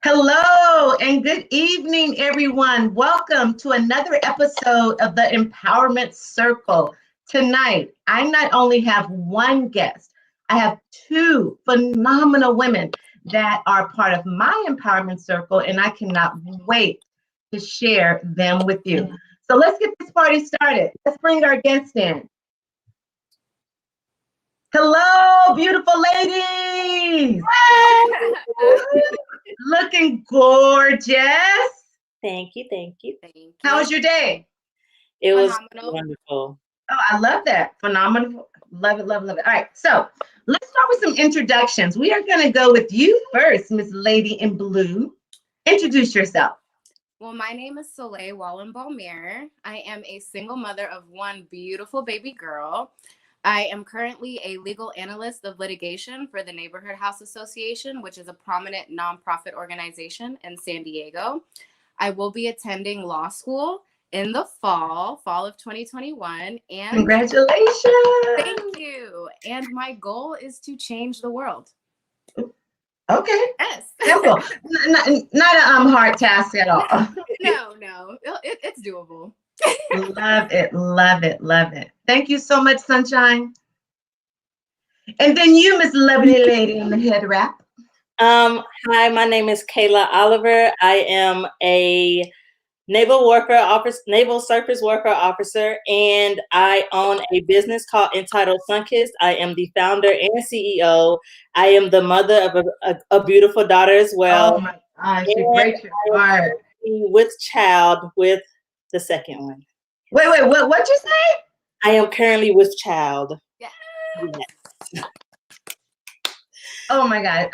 Hello and good evening, everyone. Welcome to another episode of the Empowerment Circle. Tonight, I not only have one guest, I have two phenomenal women that are part of my Empowerment Circle, and I cannot wait to share them with you. So let's get this party started. Let's bring our guests in. Hello, beautiful ladies. Looking gorgeous. Thank you. How was your day? It was Phenomenal. wonderful. Oh, I love that. Phenomenal. Love it, love it, love it. All right, so let's start with some introductions. We are going to go with you first, Miss Lady in Blue. Introduce yourself. Well, my name is Soleil Wallen-Balmir. I am a single mother of one beautiful baby girl. I am currently a legal analyst of litigation for the Neighborhood House Association, which is a prominent nonprofit organization in San Diego. I will be attending law school in the fall of 2021. And Congratulations. thank you. And my goal is to change the world. Okay. Yes. Simple. Not a hard task at all. No, it's doable. Love it, love it, love it. Thank you so much, Sunshine. And then you, Miss Lovely Lady in the head wrap. Hi, my name is Kayla Oliver. I am a naval surface worker officer, and I own a business entitled Sunkissd. I am the founder and CEO. I am the mother of a beautiful daughter as well. Oh my gosh, you break your heart. With child with the second one. Wait, what'd you say? I am currently with child. Yeah. Yes. Oh my God.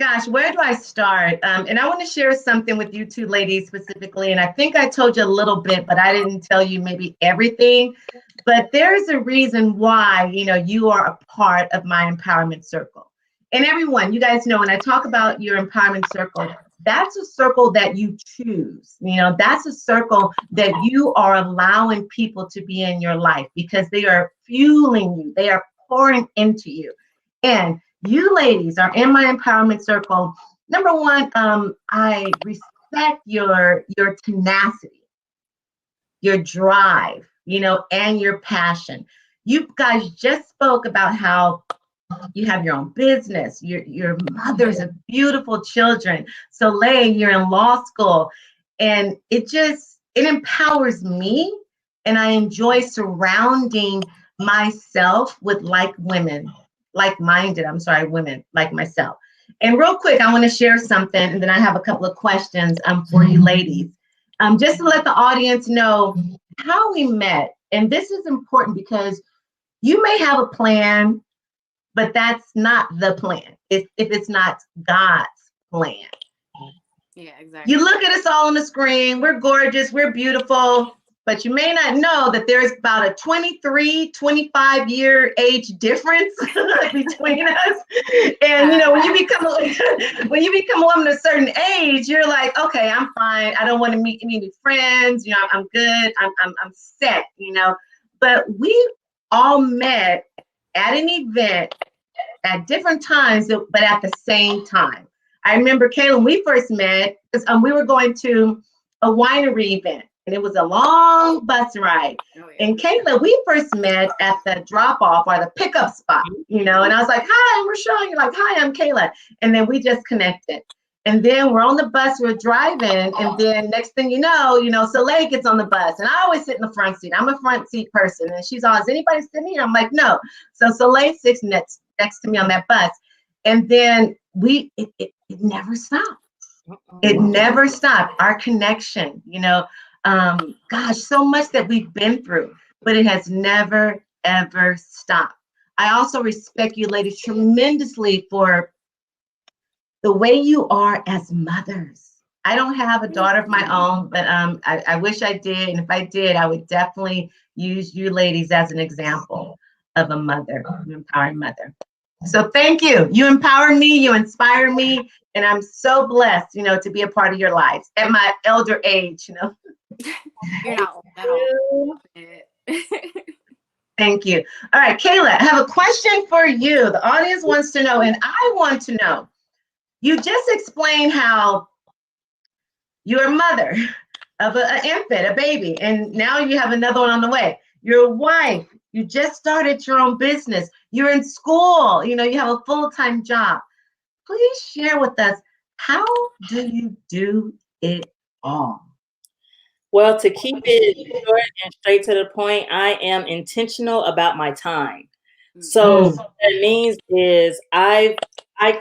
Gosh, where do I start? And I want to share something with you two ladies specifically. And I think I told you a little bit, but I didn't tell you maybe everything. But there's a reason why, you are a part of my empowerment circle. And everyone, you guys know when I talk about your empowerment circle, that's a circle that you choose. That's a circle that you are allowing people to be in your life because they are fueling you. They are pouring into you. And you ladies are in my empowerment circle. Number one, I respect your tenacity, your drive, and your passion. You guys just spoke about how you have your own business. Your mothers of beautiful children. Soleil, you're in law school. And it empowers me. And I enjoy surrounding myself with women like myself. And real quick, I want to share something. And then I have a couple of questions for you ladies. Just to let the audience know how we met. And this is important because you may have a plan, but that's not the plan if it's not God's plan. Yeah, exactly. You look at us all on the screen, we're gorgeous, we're beautiful, but you may not know that there's about a 23, 25-year age difference between us. And when you become a woman of a certain age, you're like, okay, I'm fine. I don't want to meet any new friends. I'm good. I'm set. But we all met at an event at different times, but at the same time. I remember, Kayla, when we first met, because we were going to a winery event, and it was a long bus ride. Oh, yeah. And Kayla, we first met at the drop-off or the pickup spot, and I was like, hi, I'm Rochelle. You're like, hi, I'm Kayla. And then we just connected. And then we're on the bus, we're driving, and then next thing you know, Soleil gets on the bus, and I always sit in the front seat. I'm a front seat person, and she's always, anybody sitting here? I'm like, no. So Soleil sits next to me on that bus, and then it never stopped. It never stopped. Our connection, gosh, so much that we've been through, but it has never, ever stopped. I also respect you ladies tremendously for the way you are as mothers. I don't have a daughter of my own, but I wish I did. And if I did, I would definitely use you ladies as an example of a mother, an empowering mother. So thank you. You empower me, you inspire me, and I'm so blessed, to be a part of your lives at my elder age, You're not old at all. Thank you. All right, Kayla, I have a question for you. The audience wants to know, and I want to know. you just explained how you're a mother of an infant, a baby, and now you have another one on the way. You're a wife. You just started your own business. You're in school. You know, you have a full-time job. Please share with us, how do you do it all? Well, to keep it short and straight to the point, I am intentional about my time. So what that means is I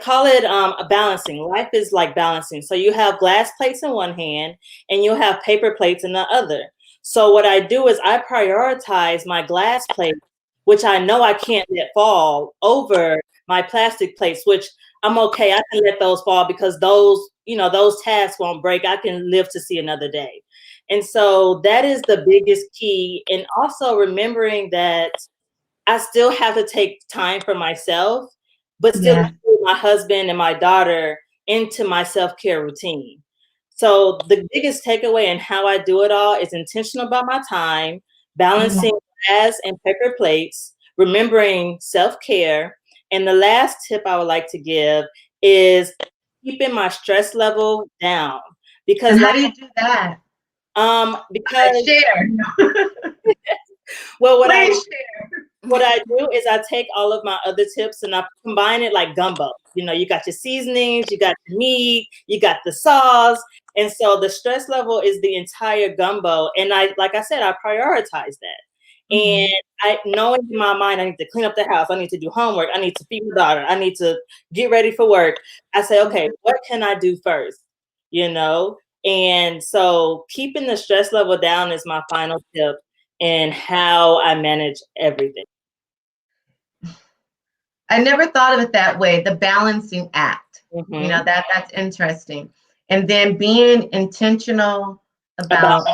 call it a balancing. Life is like balancing. So you have glass plates in one hand and you have paper plates in the other. So what I do is I prioritize my glass plate, which I know I can't let fall, over my plastic plates, which I'm okay. I can let those fall because those, you know, those tasks won't break. I can live to see another day. And so that is the biggest key. And also remembering that I still have to take time for myself, but still include my husband and my daughter into my self-care routine. So the biggest takeaway in how I do it all is intentional about my time, balancing glass and paper plates, remembering self-care. And the last tip I would like to give is keeping my stress level down. Because how do you do that? Because share. Well, share. What I do is I take all of my other tips and I combine it like gumbo. You know, you got your seasonings, you got your meat, you got the sauce. And so the stress level is the entire gumbo. And like I said, I prioritize that. And I knowing in my mind, I need to clean up the house. I need to do homework. I need to feed my daughter. I need to get ready for work. I say, okay, what can I do first? You know? And so keeping the stress level down is my final tip in how I manage everything. I never thought of it that way, the balancing act. You know, that's interesting. And then being intentional about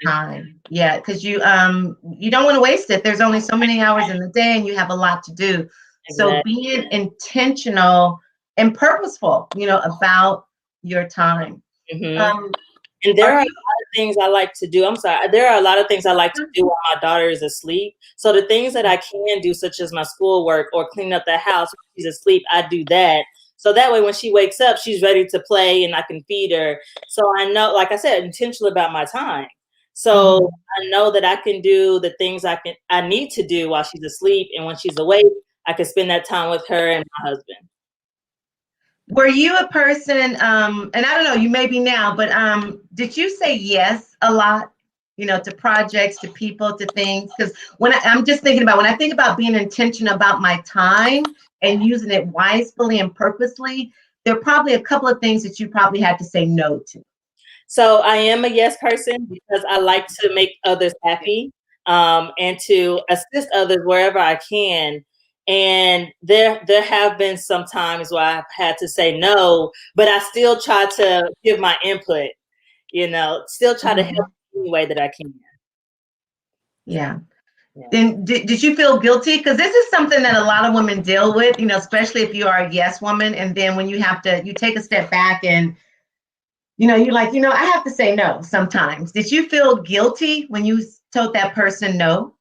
time. Yeah, because you don't want to waste it. There's only so many hours in the day and you have a lot to do. So being intentional and purposeful, you know, about your time. And there are a lot of things I like to do. I'm sorry. There are a lot of things I like to do while my daughter is asleep. So the things that I can do, such as my schoolwork or clean up the house when she's asleep, I do that. So that way, when she wakes up, she's ready to play and I can feed her. So I know, like I said, intentional about my time. So I know that I can do the things I need to do while she's asleep. And when she's awake, I can spend that time with her and my husband. Were you a person, and I don't know, you may be now, but did you say yes a lot, you know, to projects, to people, to things? Because I'm just thinking about, when I think about being intentional about my time and using it wisely and purposely, there are probably a couple of things that you probably had to say no to. So I am a yes person because I like to make others happy and to assist others wherever I can. And there have been some times where I've had to say no, but I still try to give my input, you know, still try to help any way that I can. Yeah. Then did you feel guilty? Because this is something that a lot of women deal with, you know, especially if you are a yes woman. And then when you take a step back and, you know, you're like, you know, I have to say no sometimes. Did you feel guilty when you told that person no?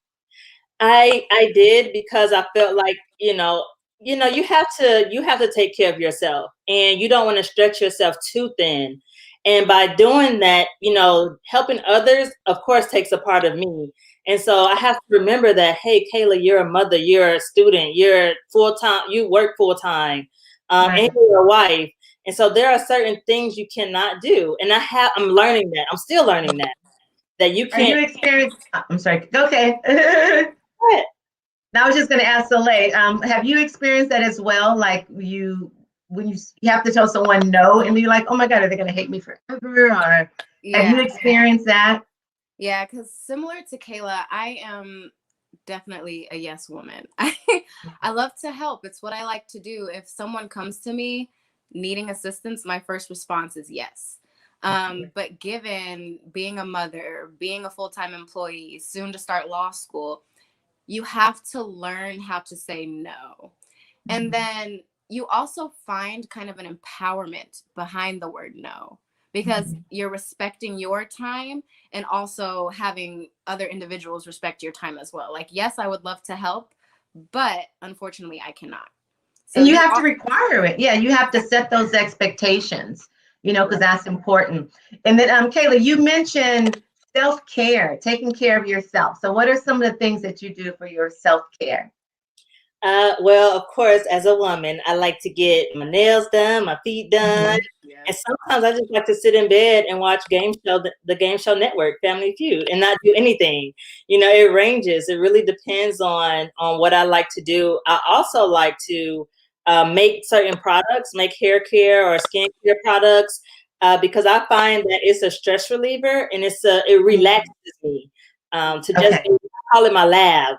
I did, because I felt like, you know, you have to take care of yourself and you don't want to stretch yourself too thin. And by doing that, you know, helping others, of course, takes a part of me. And so I have to remember that, hey, Kayla, you're a mother, you're a student, you're full-time, you work full-time, and you're a wife. And so there are certain things you cannot do. And I'm learning that. I'm still learning that you can't. Are you experienced? I'm sorry. Okay. Now I was just going to ask Soleil, have you experienced that as well? Like when you have to tell someone no and you're like, oh my God, are they going to hate me forever? Or have you experienced that? Yeah, because similar to Kayla, I am definitely a yes woman. I love to help. It's what I like to do. If someone comes to me needing assistance, my first response is yes. But given being a mother, being a full-time employee, soon to start law school, you have to learn how to say no. And then you also find kind of an empowerment behind the word no, because you're respecting your time and also having other individuals respect your time as well. Like, yes, I would love to help, but unfortunately I cannot. So and you have to require it. Yeah, you have to set those expectations, because that's important. And then, Kayla, you mentioned self-care, taking care of yourself. So what are some of the things that you do for your self-care? Well, of course, as a woman, I like to get my nails done, my feet done. Yeah. And sometimes I just like to sit in bed and watch the Game Show Network, Family Feud, and not do anything. It ranges. It really depends on what I like to do. I also like to make certain products, make hair care or skincare products, because I find that it's a stress reliever and it relaxes me. To just Okay. I call it my lab.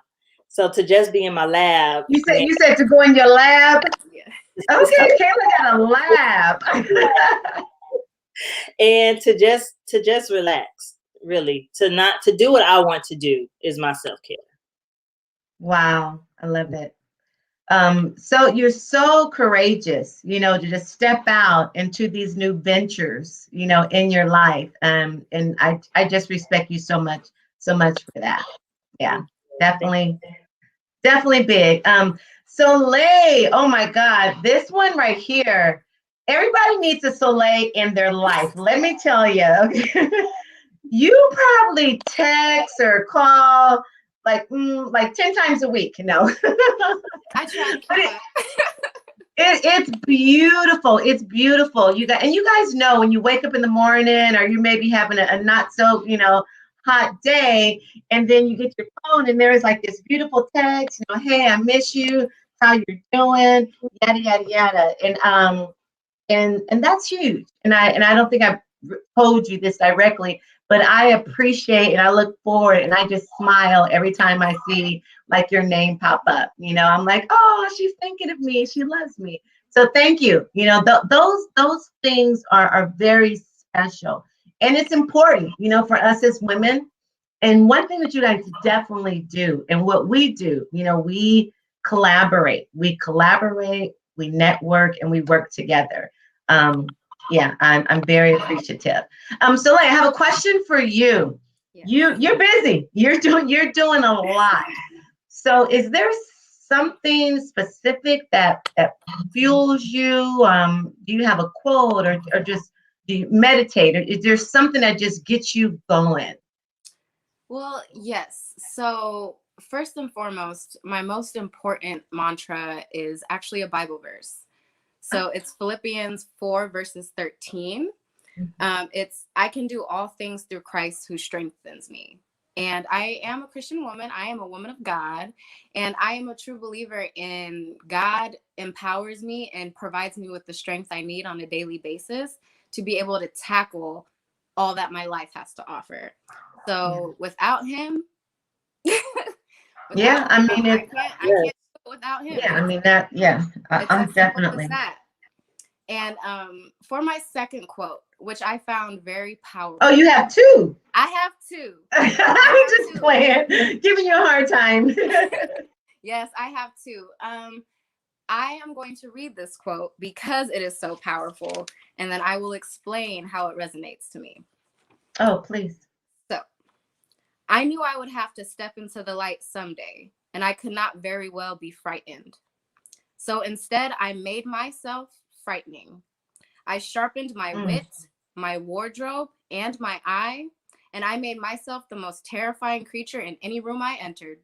So to just be in my lab. You said to go in your lab? Yeah. Okay, Kayla got a lab. And to just relax, really. To do what I want to do is my self-care. Wow, I love it. So you're so courageous, to just step out into these new ventures, in your life. And I just respect you so much for that. Yeah, definitely big. Soleil, oh my God, this one right here, everybody needs a Soleil in their life. Let me tell you, okay? You probably text or call like 10 times a week. No. I try to keep up. It's beautiful. It's beautiful. You guys know when you wake up in the morning or you may be having a not so, hot day, and then you get your phone and there is like this beautiful text, hey, I miss you, how you're doing, yada, yada, yada. And that's huge. And I don't think I've told you this directly, but I appreciate and I look forward and I just smile every time I see like your name pop up. I'm like, oh, she's thinking of me. She loves me. So thank you. Those things are very special. And it's important, for us as women. And one thing that you guys definitely do, and what we do, we collaborate, we network, and we work together. Yeah, I'm very appreciative. Soleil, I have a question for you. Yeah. You're busy. You're doing a lot. So is there something specific that fuels you? Do you have a quote or just do you meditate? Or is there something that just gets you going? Well, yes. So first and foremost, my most important mantra is actually a Bible verse. So it's Philippians 4 verses 13. It's I can do all things through Christ who strengthens me. And I am a Christian woman. I am a woman of God. And I am a true believer in God empowers me and provides me with the strength I need on a daily basis to be able to tackle all that my life has to offer. So without him, Yeah, I mean, I can't do it without him. Yeah, I mean that. Yeah, I'm definitely. And for my second quote, which I found very powerful. Oh, you have two. I have two. I'm just playing, giving you a hard time. Yes, I have two. I am going to read this quote because it is so powerful, and then I will explain how it resonates to me. Oh, please. So, I knew I would have to step into the light someday, and I could not very well be frightened. So instead, I made myself frightening. I sharpened my wit, my wardrobe, and my eye, and I made myself the most terrifying creature in any room I entered.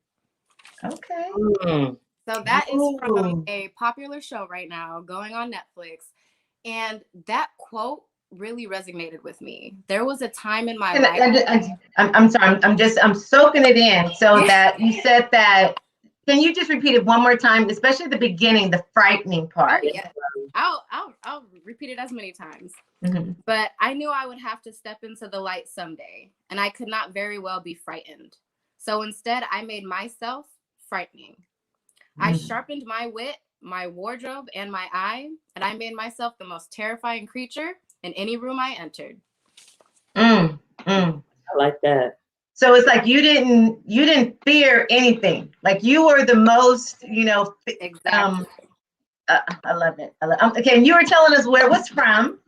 Okay. So that is from a popular show right now going on Netflix. And that quote really resonated with me. There was a time in my life. I'm sorry. I'm soaking it in. So that you said that. Can you just repeat it one more time, especially the beginning, the frightening part? Oh, yeah. I'll repeat it as many times. But I knew I would have to step into the light someday, and I could not very well be frightened. So instead, I made myself frightening. I sharpened my wit, my wardrobe, and my eye, and I made myself the most terrifying creature in any room I entered. I like that. So it's like you didn't fear anything. Like you were the most, Exactly. I love it. Okay, and you were telling us where it was from.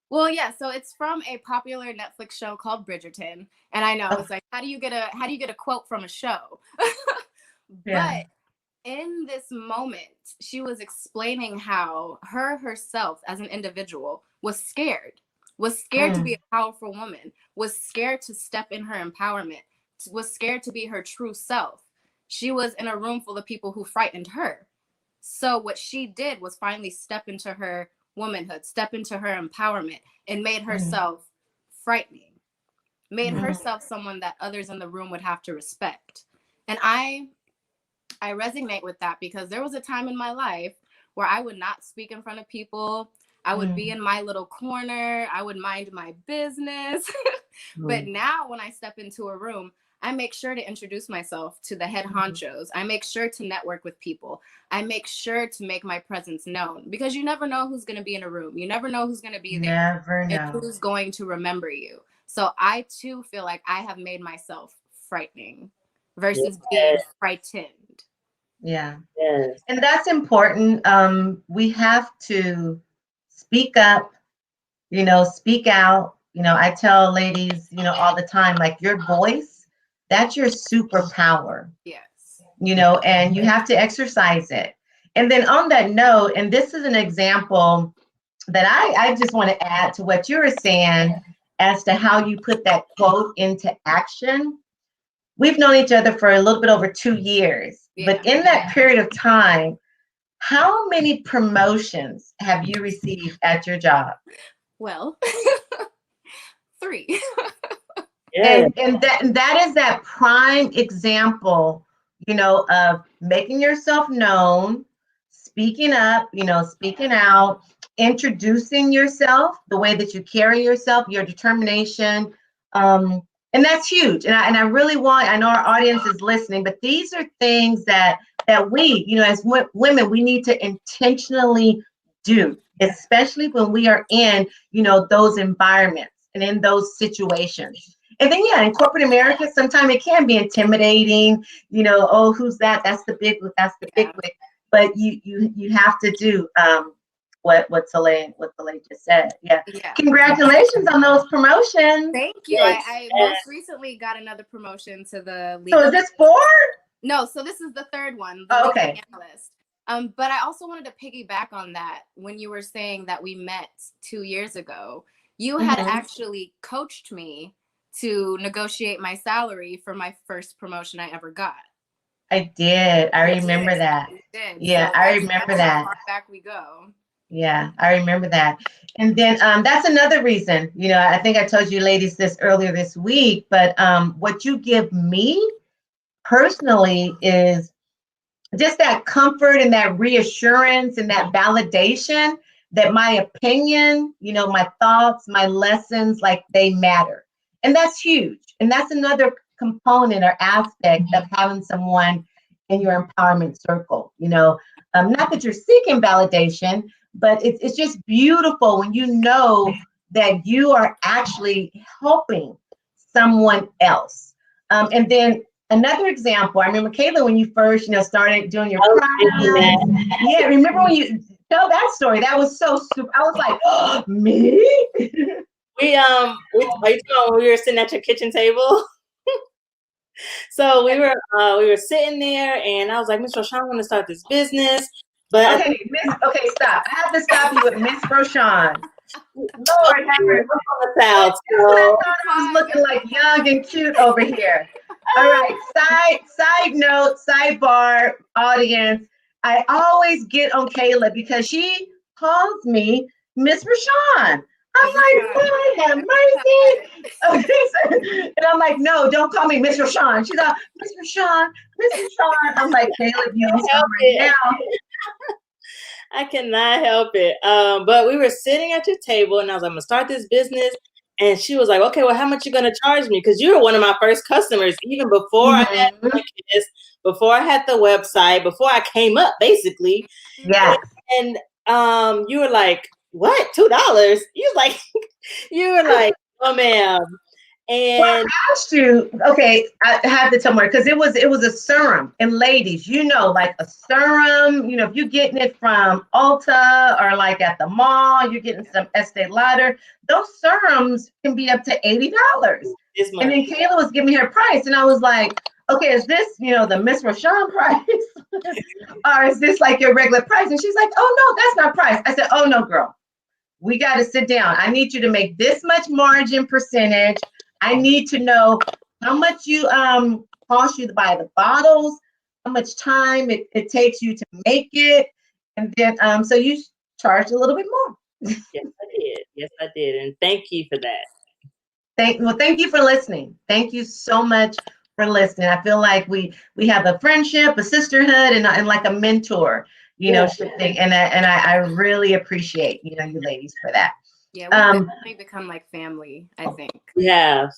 Well, yeah, so it's from a popular Netflix show called Bridgerton, and I know it's like, how do you get a quote from a show? Yeah. But in this moment, she was explaining how herself as an individual was scared to be a powerful woman, was scared to step in her empowerment, was scared to be her true self. She was in a room full of people who frightened her. So what she did was finally step into her womanhood, step into her empowerment, and made herself frightening, made herself someone that others in the room would have to respect. And I resonate with that because there was a time in my life where I would not speak in front of people. I would be in my little corner. I would mind my business. But now when I step into a room, I make sure to introduce myself to the head honchos. I make sure to network with people. I make sure to make my presence known because you never know who's going to be in a room. You never know who's going to be there. Never know. And who's going to remember you. So I too feel like I have made myself frightening versus being frightened. Yeah. Yes. And that's important. We have to speak up, speak out. I tell ladies, all the time, like your voice, that's your superpower. Yes. And you have to exercise it. And then on that note, and this is an example that I just want to add to what you were saying as to how you put that quote into action. We've known each other for a little bit over 2 years, but in that period of time, how many promotions have you received at your job? Well, 3. And that is that prime example, of making yourself known, speaking up, speaking out, introducing yourself, the way that you carry yourself, your determination. And that's huge. And I really I know our audience is listening, but these are things that we, as women, we need to intentionally do, especially when we are in, those environments and in those situations. And then, in corporate America, sometimes it can be intimidating, oh, who's that? That's the big wig. But you have to do what Soleil just said. Yeah. Congratulations on those promotions. Thank you. Yes. I most recently got another promotion to the legal. So is this 4? No, so this is the 3rd one, the legal analyst. But I also wanted to piggyback on that when you were saying that we met 2 years ago. You had actually coached me to negotiate my salary for my first promotion I ever got. I did. I remember that. Yeah, so I remember that. How far back we go. Yeah, I remember that. And then that's another reason, I think I told you ladies this earlier this week, but what you give me personally is just that comfort and that reassurance and that validation that my opinion, my thoughts, my lessons, like they matter. And that's huge. And that's another component or aspect of having someone in your empowerment circle, not that you're seeking validation, but it's just beautiful when you know that you are actually helping someone else. And then another example, I remember, Kayla, when you first, started doing your product. Yeah, remember when you tell that story? That was so super. I was like, oh, me? We were sitting at your kitchen table. So we were sitting there, and I was like, Miss Roshan, I want to start this business. But okay, stop. I have to stop you with Miss Roshan. Lord have mercy. I was looking like young and cute over here. All right, side note, sidebar, audience. I always get on Kayla because she calls me Miss Roshan. I'm like, Lord have mercy. And I'm like, no, don't call me Miss Roshan. She's like, Miss Roshan. I'm like, Kayla, you don't stop right now. I cannot help it. But we were sitting at your table, and I was like, I'm gonna start this business. And she was like, okay, well, how much you gonna charge me? Because you were one of my first customers, even before I had Sunkist, before I had the website, before I came up, basically. Yeah. And you were like, what? $2? You were like, oh, ma'am. And well, I asked you, okay, I have to tell more because it was a serum. And ladies, like a serum, if you're getting it from Ulta or like at the mall, you're getting some Estee Lauder, those serums can be up to $80. And then Kayla was giving me her price, and I was like, okay, is this, the Miss Rashawn price? Or is this like your regular price? And she's like, oh, no, that's not price. I said, oh, no, girl, we got to sit down. I need you to make this much margin percentage. I need to know how much you cost you to buy the bottles, how much time it takes you to make it. And then, so you charge a little bit more. Yes, I did. Yes, I did. And thank you for that. Thank you for listening. Thank you so much for listening. I feel like we have a friendship, a sisterhood, and like a mentor, thing. And I really appreciate, you ladies for that. Yeah, we've definitely become like family, I think. Yeah.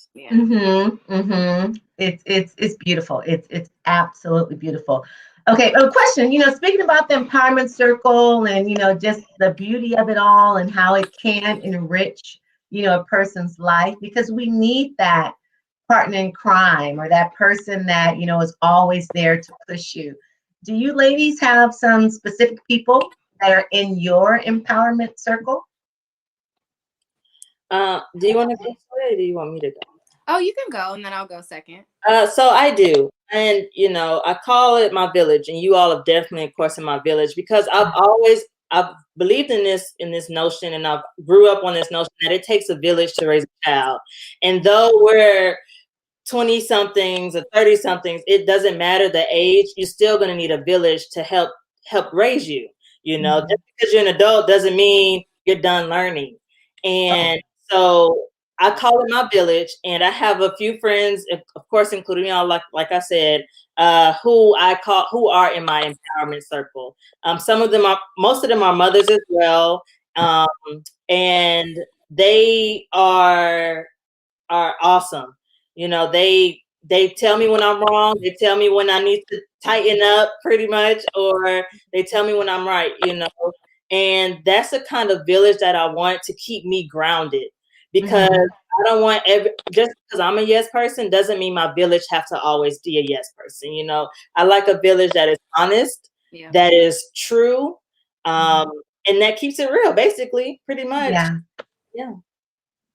It's beautiful. It's absolutely beautiful. Okay, a question, speaking about the empowerment circle and, just the beauty of it all and how it can enrich, a person's life, because we need that partner in crime or that person that, is always there to push you. Do you ladies have some specific people that are in your empowerment circle? Do you want to go or do you want me to go? Oh, you can go and then I'll go second. So I do. And, I call it my village, and you all have definitely, of course, in my village, because I've believed in this notion, and I grew up on this notion that it takes a village to raise a child. And though we're 20 somethings or 30 somethings, it doesn't matter the age, you're still going to need a village to help raise you. Just because you're an adult doesn't mean you're done learning. And so I call it my village, and I have a few friends, of course, including y'all, like I said, who are in my empowerment circle. Most of them are mothers as well, and they are awesome. They tell me when I'm wrong. They tell me when I need to tighten up, pretty much, or they tell me when I'm right. And that's the kind of village that I want to keep me grounded. Because I don't want just because I'm a yes person doesn't mean my village have to always be a yes person. I like a village that is honest, that is true, and that keeps it real, basically, pretty much. Yeah.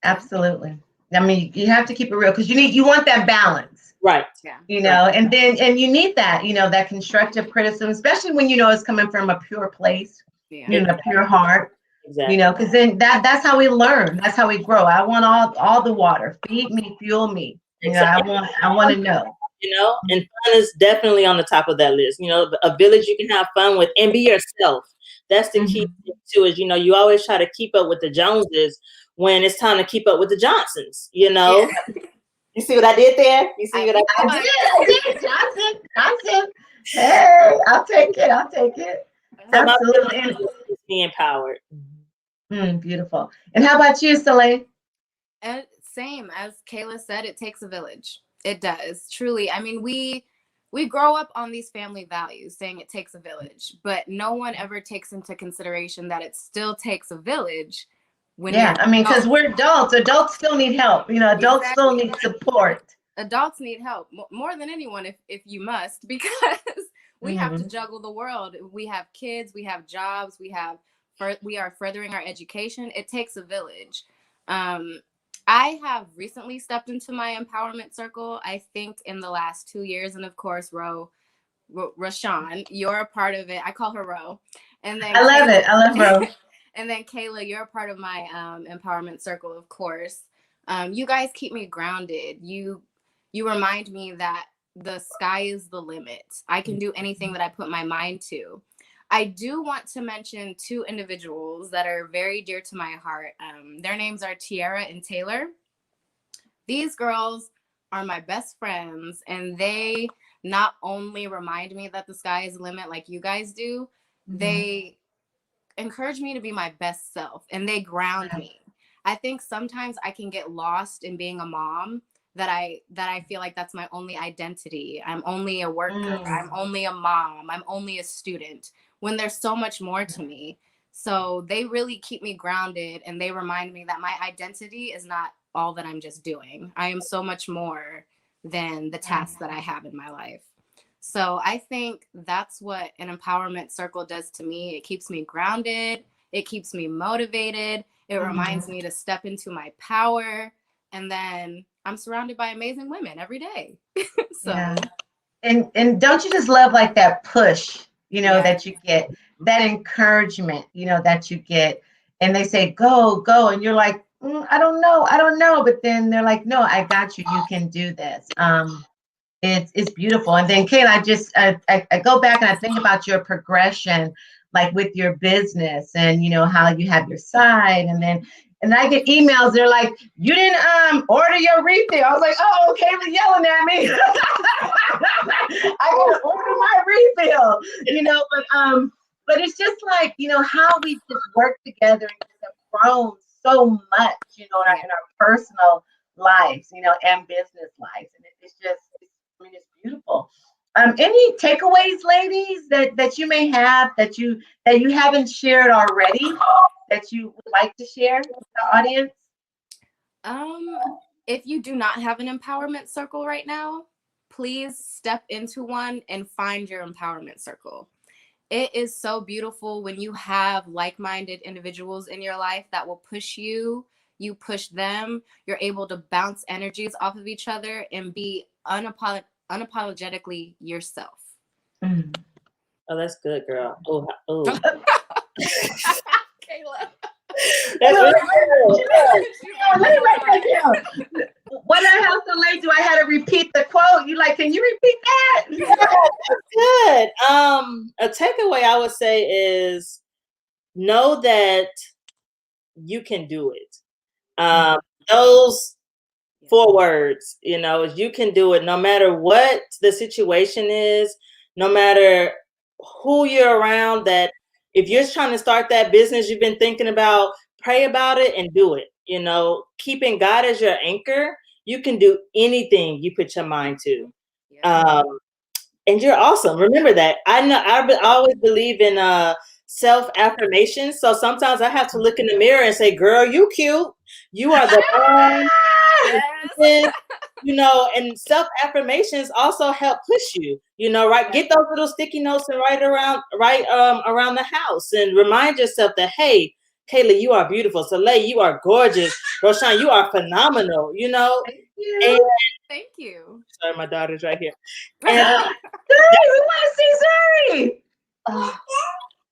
Absolutely. I mean, you have to keep it real because you want that balance. Right. Yeah. And you need that, that constructive criticism, especially when it's coming from a pure place, a pure heart. Exactly. Because then that's how we learn. That's how we grow. I want all the water. Feed me, fuel me. Exactly. I want to know. And fun is definitely on the top of that list. A village you can have fun with and be yourself. That's the key too. Is you always try to keep up with the Joneses when it's time to keep up with the Johnsons. You see what I did there? You see what I did? Johnson. Hey, I'll take it. Absolutely. Be empowered. Beautiful. And how about you, Soleil? Same as Kayla said, it takes a village. It does, truly. I mean, we grow up on these family values saying it takes a village, but no one ever takes into consideration that it still takes a village. Because we're adults. Adults still need help. Adults still need support. Adults need help more than anyone if you must, because we have to juggle the world. We have kids, we have jobs, we are furthering our education. It takes a village. I have recently stepped into my empowerment circle, I think in the last 2 years. And of course, Rashawn, you're a part of it. I call her Ro. And then I love Ro. And then Kayla, you're a part of my empowerment circle, of course. You guys keep me grounded. You remind me that the sky is the limit. I can do anything that I put my mind to. I do want to mention 2 individuals that are very dear to my heart. Their names are Tiara and Taylor. These girls are my best friends, and they not only remind me that the sky is the limit like you guys do, they encourage me to be my best self, and they ground me. I think sometimes I can get lost in being a mom, that I feel like that's my only identity. I'm only a worker. I'm only a mom. I'm only a student, when there's so much more to me. So they really keep me grounded, and they remind me that my identity is not all that I'm just doing. I am so much more than the tasks that I have in my life. So I think that's what an empowerment circle does to me. It keeps me grounded. It keeps me motivated. It reminds me to step into my power. And then I'm surrounded by amazing women every day. So And don't you just love like that push, Yeah. that you get, that encouragement, that you get, and they say, go, go. And you're like, I don't know. But then they're like, no, I got you. You can do this. It's beautiful. And then Kayla, I go back and I think about your progression, like with your business and how you have your side, and I get emails, they're like, you didn't order your refill. I was like, oh, Kayla yelling at me. I gotta order my refill, but it's just like, how we just work together and just have grown so much, in our personal lives, and business lives. And it's just, it's beautiful. Any takeaways, ladies, that you may have that you haven't shared already that you would like to share with the audience? If you do not have an empowerment circle right now, please step into one and find your empowerment circle. It is so beautiful when you have like-minded individuals in your life that will push you, you push them, you're able to bounce energies off of each other and be unapologetically yourself. Oh, that's good, girl. Oh. Kayla. That's really good. When I have to late, do I have to repeat the quote? You like, can you repeat that? Yeah, that's good. A takeaway I would say is know that you can do it. Those 4 words, you can do it no matter what the situation is, no matter who you're around. That if you're trying to start that business you've been thinking about, pray about it and do it. Keeping God as your anchor, you can do anything you put your mind to. Yeah. And you're awesome. Remember that. I know I always believe in self-affirmation. So sometimes I have to look in the mirror and say, girl, you cute. You are the one. Yes. And self-affirmations also help push you, right? Get those little sticky notes and write around the house and remind yourself that, hey, Kayla, you are beautiful. Soleil, you are gorgeous. Roshan, you are phenomenal, Thank you. And thank you. sorry, my daughter's right here. And Zuri, we want to see Zuri.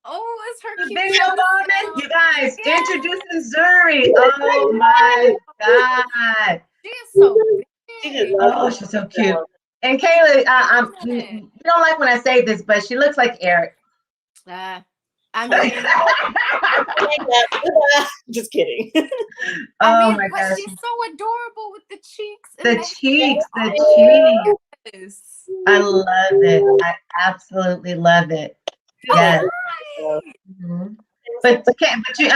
Oh, it's her The cute video moment. now. You guys, introducing Zuri. Oh my God. She is so big. Oh, she's so cute. And Kayla, you don't like when I say this, but she looks like Eric. I mean, just kidding. Oh my but gosh. she's so adorable with the cheeks. The cheeks. I love it. I absolutely love it. Yes. Mm-hmm. But you,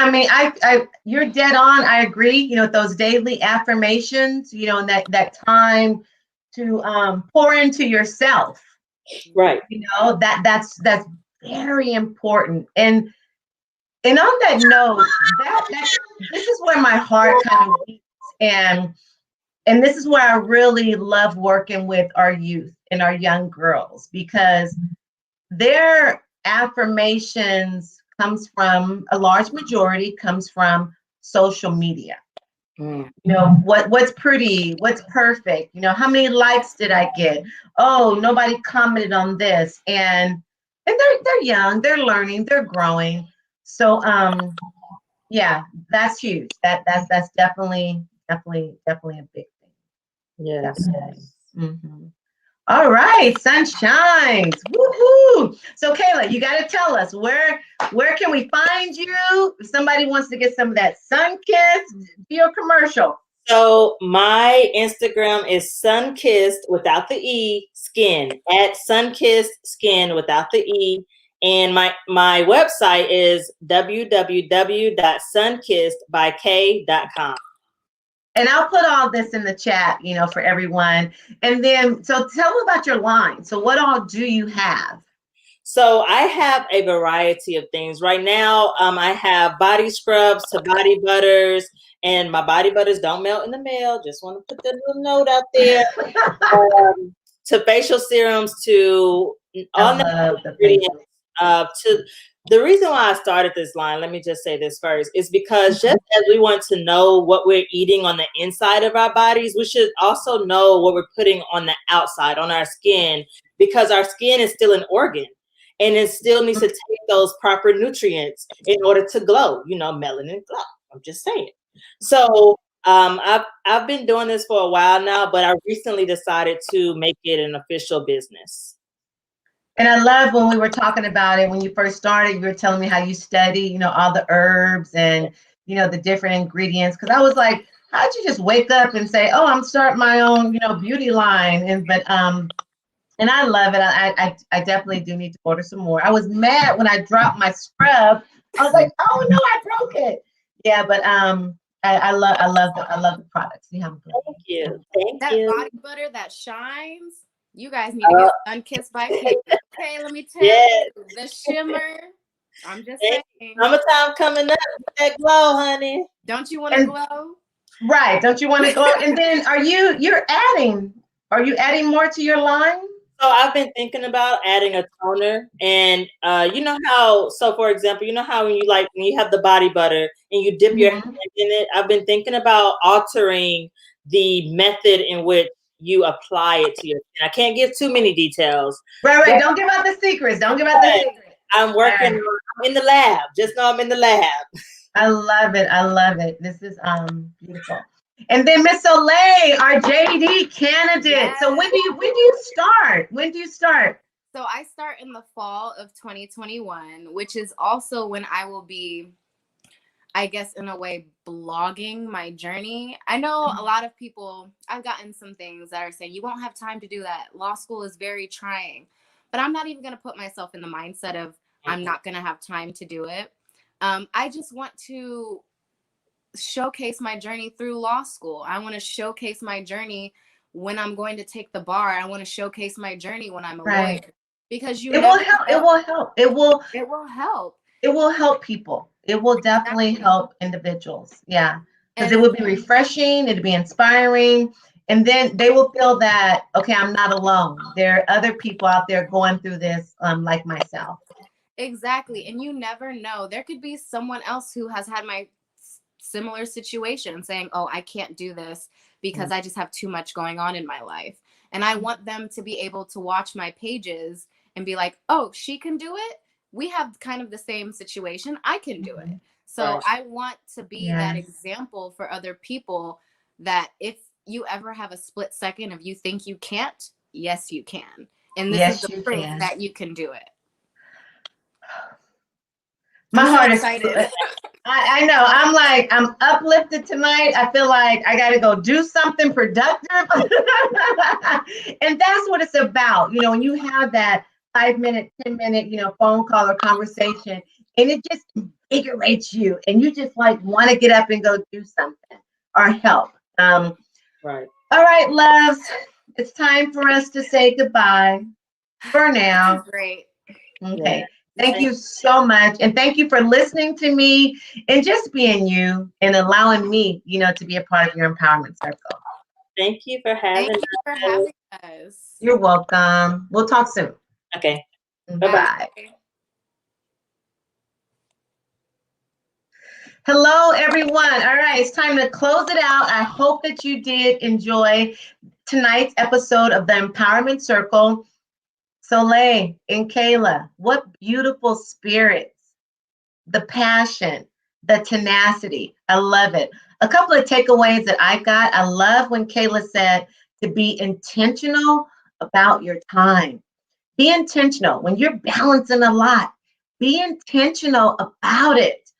you're dead on. I agree. Those daily affirmations. And that time to pour into yourself. Right. That's very important. And on that note, this is where my heart kind of beats, and this is where I really love working with our youth and our young girls, because their affirmations a large majority comes from social media. What's pretty, what's perfect, how many likes did I get? Oh, nobody commented on this. And they're young, they're learning, they're growing. So yeah, that's huge. That's definitely a big thing. Yes. Mm-hmm. All right, sunshines. Woohoo! So Kayla, you got to tell us where can we find you if somebody wants to get some of that Sunkissed, do your commercial. So my Instagram is Sunkissed without the E skin, at Sunkissed skin without the E. And my website is www.SunkissdbyK.com. And I'll put all this in the chat, for everyone. And then, so tell me about your line. So what all do you have? So I have a variety of things. Right now, I have body scrubs to body butters, and my body butters don't melt in the mail. Just want to put that little note out there. To facial serums, to all the ingredients. To the reason why I started this line, let me just say this first, is because just as we want to know what we're eating on the inside of our bodies, we should also know what we're putting on the outside, on our skin, because our skin is still an organ and it still needs to take those proper nutrients in order to glow, melanin glow. I'm just saying. So I've been doing this for a while now, but I recently decided to make it an official business. And I love when we were talking about it, when you first started, you were telling me how you study, all the herbs and, the different ingredients. Cause I was like, how'd you just wake up and say, oh, I'm starting my own, beauty line? And I love it. I definitely do need to order some more. I was mad when I dropped my scrub. I was like, oh no, I broke it. Yeah, but I love the products. Thank you. Thank that you. body butter that shines. You guys need to get Sunkissed by K. Okay, let me tell you, the shimmer. I'm just saying. Summertime coming up. That glow, honey. Don't you want to glow? Right. Don't you want to glow? And then are you adding more to your line? So I've been thinking about adding a toner, and for example, how when you have the body butter and you dip your hand in it, I've been thinking about altering the method in which you apply it to your skin. I can't give too many details. Right. Don't give out the secrets. I'm working. I'm in the lab. Just know I'm in the lab. I love it. This is beautiful. And then Miss Soleil, our JD candidate. Yes. So when do you start? When do you start? So I start in the fall of 2021, which is also when I will be, I guess, in a way, blogging my journey. I know a lot of people, I've gotten some things that are saying, you won't have time to do that. Law school is very trying. But I'm not even going to put myself in the mindset of I'm not going to have time to do it. I just want to showcase my journey through law school. I want to showcase my journey when I'm going to take the bar. I want to showcase my journey when I'm a lawyer. Because it will help. It will help people. It will definitely help individuals. Yeah. Because it will be refreshing, it'll be inspiring. And then they will feel that, okay, I'm not alone. There are other people out there going through this like myself. Exactly. And you never know. There could be someone else who has had my similar situation saying, oh, I can't do this because I just have too much going on in my life. And I want them to be able to watch my pages and be like, oh, she can do it. We have kind of the same situation. I can do it. So I want to be that example for other people that if you ever have a split second of you think you can't, yes, you can. And this is the proof that you can do it. My heart is excited. I know. I'm uplifted tonight. I feel like I got to go do something productive. And that's what it's about. When you have that 5-minute, 10-minute, phone call or conversation, and it just invigorates you and you just want to get up and go do something or help. Right. All right, loves. It's time for us to say goodbye for now. Great. Okay. Yeah. Thank you so much. And thank you for listening to me and just being you and allowing me, to be a part of your empowerment circle. Thank you for having us. You're welcome. We'll talk soon. Okay. Bye-bye. Hello, everyone. All right, it's time to close it out. I hope that you did enjoy tonight's episode of the Empowerment Circle. Soleil and Kayla, what beautiful spirits. The passion, the tenacity. I love it. A couple of takeaways that I got. I love when Kayla said to be intentional about your time. Be intentional. When you're balancing a lot, be intentional about it.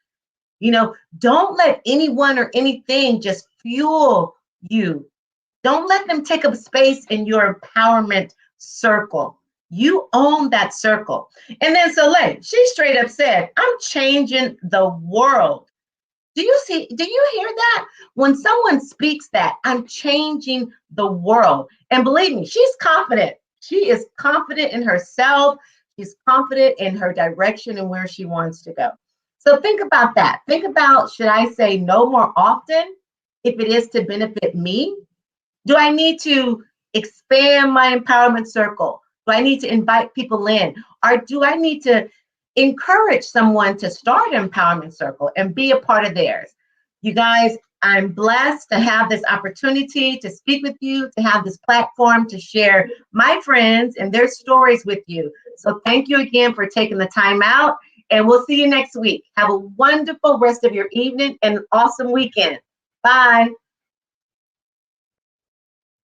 Don't let anyone or anything just fuel you. Don't let them take up space in your empowerment circle. You own that circle. And then Soleil, she straight up said, I'm changing the world. Do you hear that? When someone speaks that, I'm changing the world. And believe me, she's confident. She is confident in herself. She's confident in her direction and where she wants to go. So think about that. Think about, should I say no more often if it is to benefit me? Do I need to expand my empowerment circle? Do I need to invite people in? Or do I need to encourage someone to start an empowerment circle and be a part of theirs? You guys, I'm blessed to have this opportunity to speak with you, to have this platform to share my friends and their stories with you. So thank you again for taking the time out, and we'll see you next week. Have a wonderful rest of your evening and an awesome weekend. Bye.